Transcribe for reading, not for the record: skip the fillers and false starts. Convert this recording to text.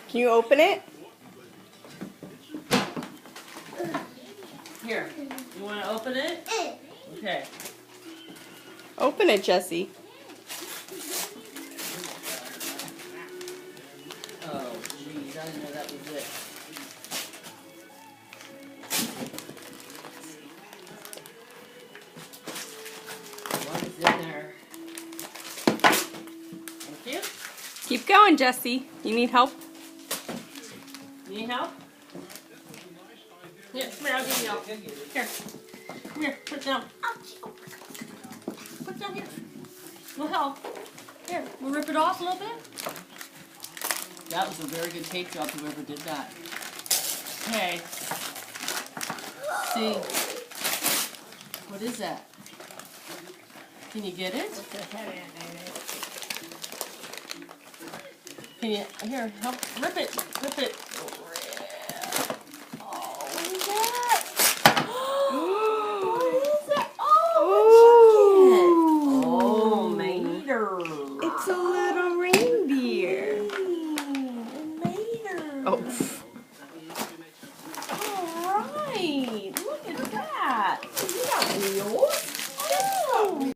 Can you open it? Here, you want to open it? Okay. Open it, Jesse. Oh, jeez, I didn't know that was it. What is in there? Thank you. Keep going, Jesse. You need help? Need help? Here, come here, I'll give you help. Here. Come here, put it down. Put it down here. No help. Here, we'll rip it off a little bit. That was a very good tape job, whoever did that. Okay. See. What is that? Can you get it? Can you, here, help, rip it,